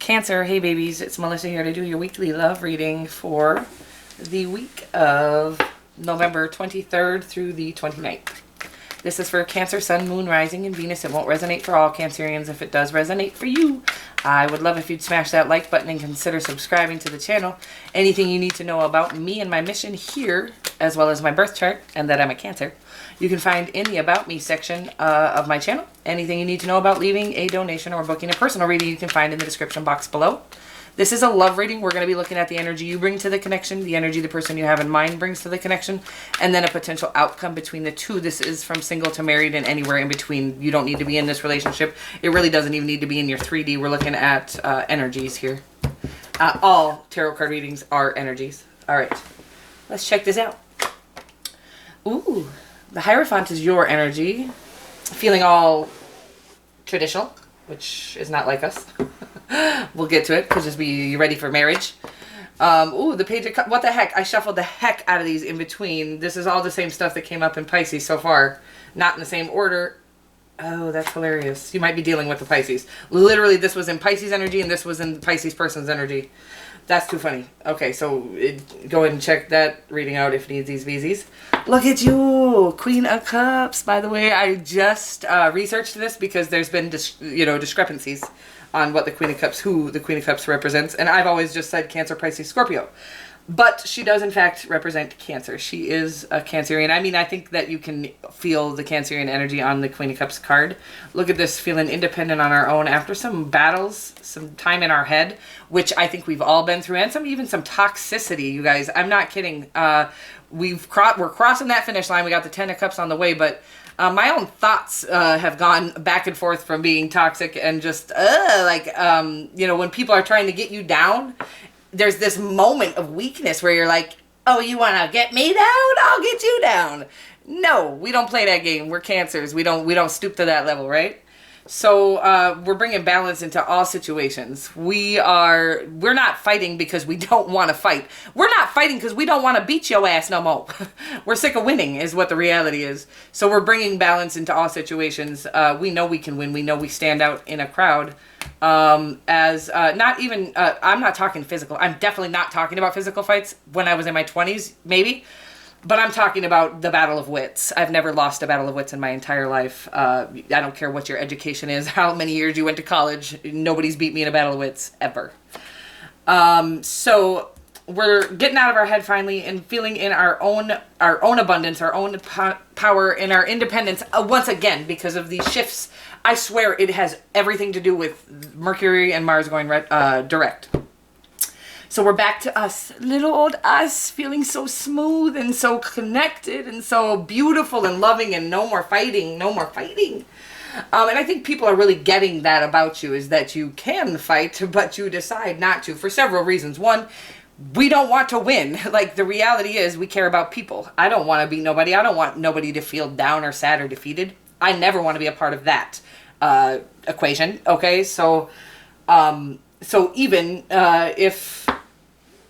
Cancer, hey babies, it's Melissa here to do your weekly love reading for the week of November 23rd through the 29th. This is for Cancer, Sun, Moon, Rising, and Venus. It won't resonate for all Cancerians. If it does resonate for you, I would love if you'd smash that like button and consider subscribing to the channel. Anything you need to know about me and my mission here, as well as my birth chart, and that I'm a Cancer, you can find in the About Me section of my channel. Anything you need to know about leaving a donation or booking a personal reading, you can find in the description box below. This is a love reading. We're going to be looking at the energy you bring to the connection, the energy the person you have in mind brings to the connection, and then a potential outcome between the two. This is from single to married and anywhere in between. You don't need to be in this relationship. It really doesn't even need to be in your 3D. We're looking at energies here. All tarot card readings are energies. All right, let's check this out. Ooh, the Hierophant is your energy. Feeling all traditional, which is not like us. We'll get to it because just be ready for marriage. Ooh, the Page of Cups. What the heck? I shuffled the heck out of these in between. This is all the same stuff that came up in Pisces so far. Not in the same order. Oh, that's hilarious. You might be dealing with the Pisces. Literally, this was in Pisces energy and this was in Pisces person's energy. That's too funny. Okay, so go ahead and check that reading out if needs these VZs. Look at you, Queen of Cups. By the way, I just researched this because there's been discrepancies on what the Queen of Cups, who the Queen of Cups represents, and I've always just said Cancer, Pisces, Scorpio. But she does in fact represent Cancer. She is a Cancerian. I mean, I think that you can feel the Cancerian energy on the Queen of Cups card. Look at this, feeling independent on our own after some battles, some time in our head, which I think we've all been through, and even some toxicity, you guys. I'm not kidding. We're crossing that finish line. We got the 10 of Cups on the way, but my own thoughts have gone back and forth from being toxic and just when people are trying to get you down, there's this moment of weakness where you're like, oh, you want to get me down? I'll get you down. No, we don't play that game. We're Cancers. We don't stoop to that level, right? So we're bringing balance into all situations. We're not fighting because we don't want to fight. We're not fighting because we don't want to beat your ass no more. We're sick of winning is what the reality is. So we're bringing balance into all situations. We know we can win. We know we stand out in a crowd. I'm not talking physical. I'm definitely not talking about physical fights when I was in my 20s, maybe. But I'm talking about the battle of wits. I've never lost a battle of wits in my entire life. I don't care what your education is, how many years you went to college. Nobody's beat me in a battle of wits, ever. So we're getting out of our head finally and feeling in our own abundance, our own power, and our independence once again because of these shifts. I swear it has everything to do with Mercury and Mars going direct. So we're back to us, little old us, feeling so smooth and so connected and so beautiful and loving, and no more fighting, no more fighting. And I think people are really getting that about you, is that you can fight, but you decide not to for several reasons. One, we don't want to win. Like, the reality is we care about people. I don't want to beat nobody. I don't want nobody to feel down or sad or defeated. I never want to be a part of that equation. Okay, so even if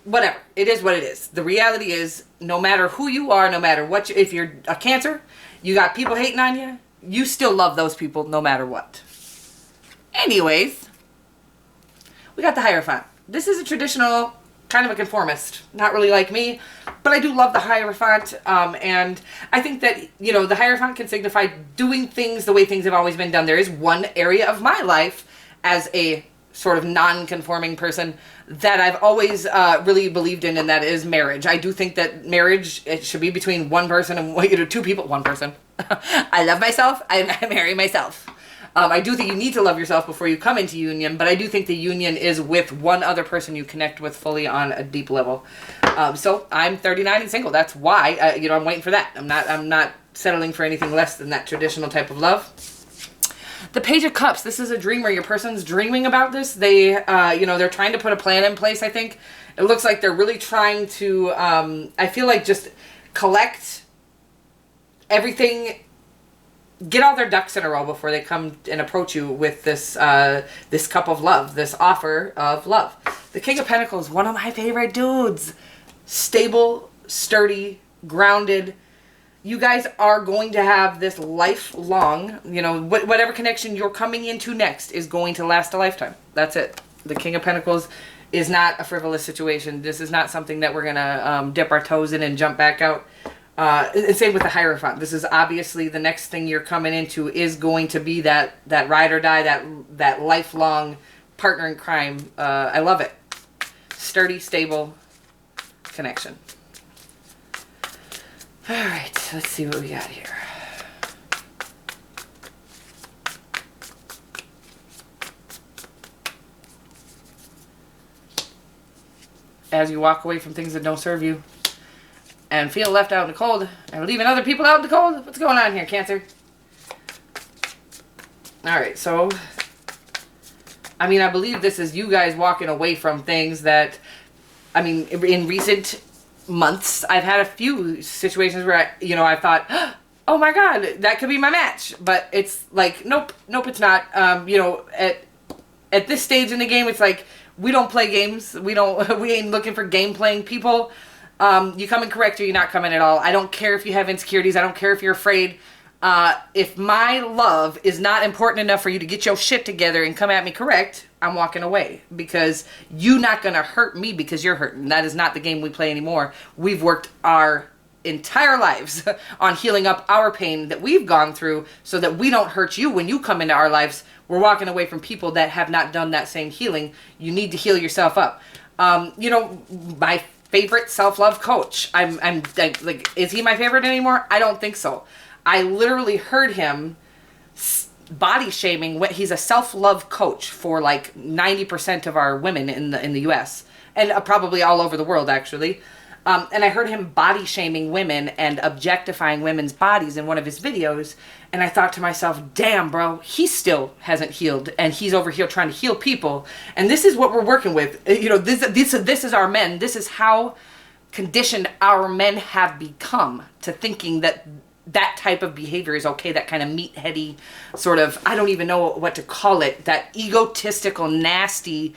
whatever, it is what it is. The reality is, no matter who you are, no matter what, if you're a Cancer, you got people hating on you, you still love those people no matter what. Anyways, we got the Hierophant. This is a traditional, kind of a conformist. Not really like me, but I do love the Hierophant. And I think that, the Hierophant can signify doing things the way things have always been done. There is one area of my life as a sort of non-conforming person that I've always really believed in, and that is marriage. I do think that marriage, it should be between one person and two people. One person. I love myself. I marry myself. I do think you need to love yourself before you come into union, but I do think the union is with one other person you connect with fully on a deep level. So I'm 39 and single. That's why I'm waiting for that. I'm not settling for anything less than that traditional type of love. The Page of Cups, this is a dream where your person's dreaming about this. They, they're trying to put a plan in place, I think. It looks like they're really trying to, I feel like, just collect everything, get all their ducks in a row before they come and approach you with this, this cup of love, this offer of love. The King of Pentacles, one of my favorite dudes. Stable, sturdy, grounded. You guys are going to have this lifelong, whatever connection you're coming into next is going to last a lifetime. That's it. The King of Pentacles is not a frivolous situation. This is not something that we're going to dip our toes in and jump back out. And same with the Hierophant. This is obviously the next thing you're coming into is going to be that ride or die, that lifelong partner in crime. I love it. Sturdy, stable connection. All right, let's see what we got here. As you walk away from things that don't serve you and feel left out in the cold and leaving other people out in the cold. What's going on here, Cancer? All right, so, I mean, I believe this is you guys walking away from things that, I mean, in recent months, I've had a few situations where, I thought, oh my God, that could be my match. But it's like, nope, it's not. At this stage in the game, it's like, we don't play games. We ain't looking for game playing people. You come in correct or you're not coming at all. I don't care if you have insecurities. I don't care if you're afraid. If my love is not important enough for you to get your shit together and come at me correct, I'm walking away, because you're not going to hurt me because you're hurting. That is not the game we play anymore. We've worked our entire lives on healing up our pain that we've gone through so that we don't hurt you when you come into our lives. We're walking away from people that have not done that same healing. You need to heal yourself up. My favorite self-love coach, I'm like, is he my favorite anymore? I don't think so. I literally heard him body shaming. He's a self-love coach for like 90% of our women in the US, and probably all over the world, actually. And I heard him body shaming women and objectifying women's bodies in one of his videos. And I thought to myself, damn, bro, he still hasn't healed. And he's over here trying to heal people. And this is what we're working with. This is our men. This is how conditioned our men have become to thinking that type of behavior is okay. That kind of meatheady sort of, I don't even know what to call it, that egotistical, nasty.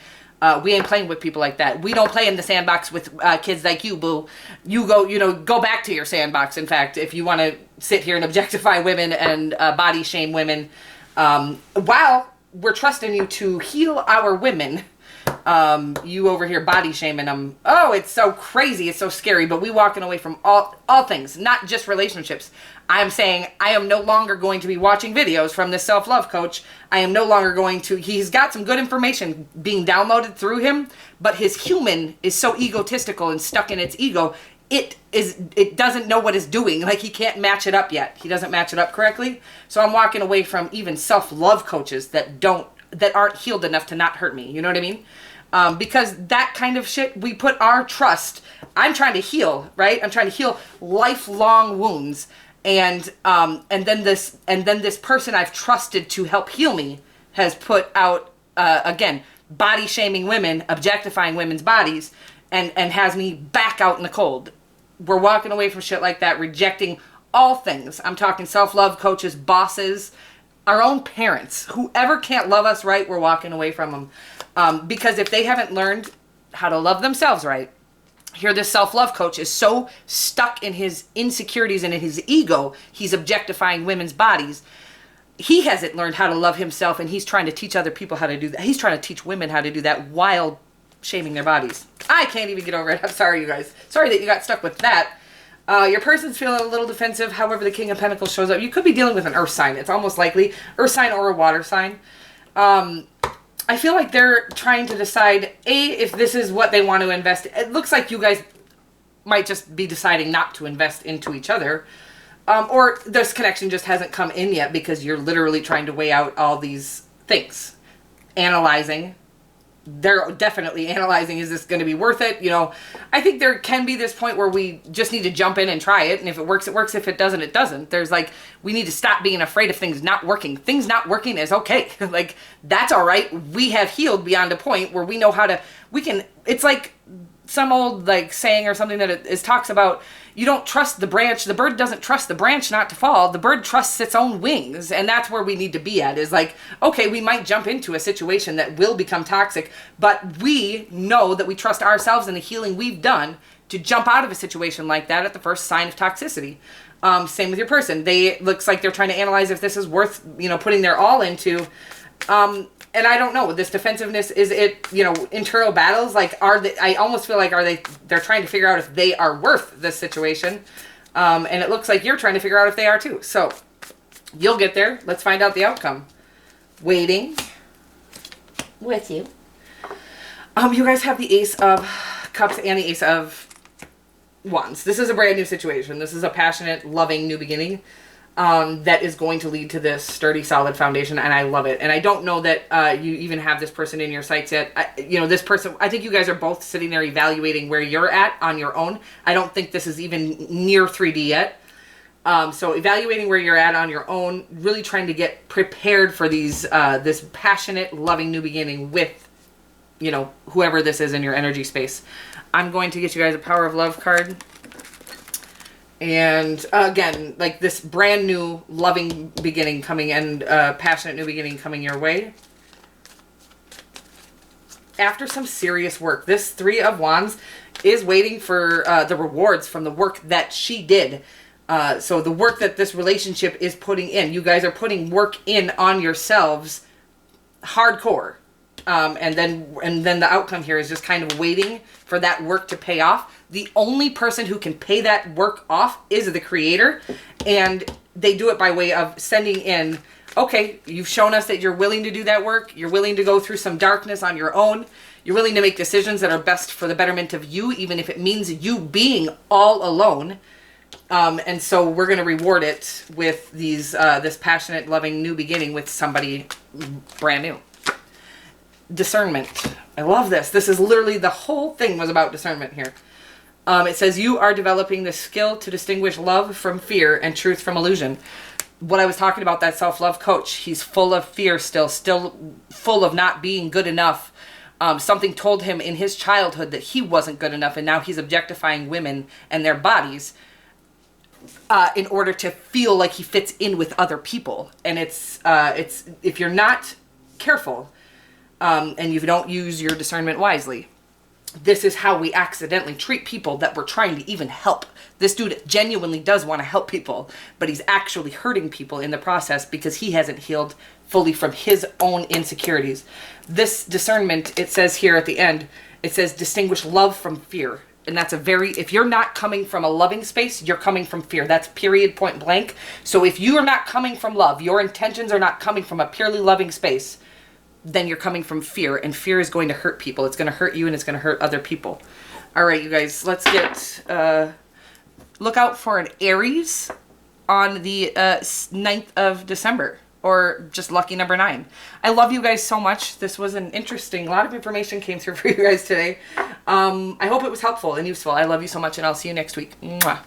We ain't playing with people like that. We don't play in the sandbox with kids like you, boo. You go back to your sandbox. In fact, if you want to sit here and objectify women and body shame women, while we're trusting you to heal our women, you over here body shaming them. Oh, it's so crazy. It's so scary. But we walking away from all things, not just relationships. I'm saying I am no longer going to be watching videos from this self-love coach. I am no longer going to, he's got some good information being downloaded through him, but his human is so egotistical and stuck in its ego. It doesn't know what it's doing. Like, he can't match it up yet. He doesn't match it up correctly. So I'm walking away from even self-love coaches that aren't healed enough to not hurt me. You know what I mean? Because that kind of shit, we put our trust. I'm trying to heal, right? I'm trying to heal lifelong wounds. And then this person I've trusted to help heal me has put out, again, body shaming women, objectifying women's bodies, and has me back out in the cold. We're walking away from shit like that, rejecting all things. I'm talking self-love coaches, bosses, our own parents. Whoever can't love us right, we're walking away from them. Because if they haven't learned how to love themselves right, here this self-love coach is so stuck in his insecurities and in his ego, he's objectifying women's bodies. He hasn't learned how to love himself, and he's trying to teach other people how to do that. He's trying to teach women how to do that while shaming their bodies. I can't even get over it. I'm sorry, you guys. Sorry that you got stuck with that. Your person's feeling a little defensive. However, the King of Pentacles shows up. You could be dealing with an earth sign. It's almost likely. Earth sign or a water sign. I feel like they're trying to decide, if this is what they want to invest in. It looks like you guys might just be deciding not to invest into each other. Or this connection just hasn't come in yet because you're literally trying to weigh out all these things. Analyzing. They're definitely analyzing, is this going to be worth it? I think there can be this point where we just need to jump in and try it. And if it works, it works. If it doesn't, it doesn't. There's like, we need to stop being afraid of things not working. Things not working is okay. Like, that's all right. We have healed beyond a point where we know how to, it's like some old like saying or something that it talks about, you don't trust the branch. The bird doesn't trust the branch not to fall. The bird trusts its own wings. And that's where we need to be at, is like, okay, we might jump into a situation that will become toxic, but we know that we trust ourselves and the healing we've done to jump out of a situation like that at the first sign of toxicity. Same with your person. Looks like they're trying to analyze if this is worth, putting their all into. And and I don't know, this defensiveness, is it, you know, internal battles? Like, I almost feel like they're trying to figure out if they are worth this situation. And it looks like you're trying to figure out if they are too. So you'll get there. Let's find out the outcome. Waiting with you. You guys have the Ace of Cups and the Ace of Wands. This is a brand new situation. This is a passionate, loving new beginning that is going to lead to this sturdy, solid foundation, and I love it. And I don't know that you even have this person in your sights yet. You know, this person, I think you guys are both sitting there evaluating where you're at on your own. I don't think this is even near 3D yet. So evaluating where you're at on your own, really trying to get prepared for these this passionate, loving new beginning with, you know, whoever this is in your energy space. I'm going to get you guys a Power of Love card. And again, like this brand new loving beginning coming and passionate new beginning coming your way. After some serious work, this Three of Wands is waiting for the rewards from the work that she did. So the work that this relationship is putting in, you guys are putting work in on yourselves hardcore. And then the outcome here is just kind of waiting for that work to pay off. The only person who can pay that work off is the creator. And they do it by way of sending in, okay, you've shown us that you're willing to do that work. You're willing to go through some darkness on your own. You're willing to make decisions that are best for the betterment of you, even if it means you being all alone. And so we're going to reward it with these this passionate, loving new beginning with somebody brand new. Discernment. I love this. This is literally, the whole thing was about discernment here. It says you are developing the skill to distinguish love from fear and truth from illusion. What I was talking about, that self-love coach, he's full of fear still full of not being good enough. Something told him in his childhood that he wasn't good enough, and now he's objectifying women and their bodies in order to feel like he fits in with other people. And it's if you're not careful, and you don't use your discernment wisely, this is how we accidentally treat people that we're trying to even help. This dude genuinely does want to help people, but he's actually hurting people in the process because he hasn't healed fully from his own insecurities. This discernment, it says here at the end, it says distinguish love from fear. And that's if you're not coming from a loving space, you're coming from fear. That's period, point blank. So if you are not coming from love, your intentions are not coming from a purely loving space, then you're coming from fear, and fear is going to hurt people. It's going to hurt you, and it's going to hurt other people. All right, you guys, let's get, look out for an Aries on the 9th of December, or just lucky number 9. I love you guys so much. This was an interesting, a lot of information came through for you guys today. I hope it was helpful and useful. I love you so much, and I'll see you next week. Mwah.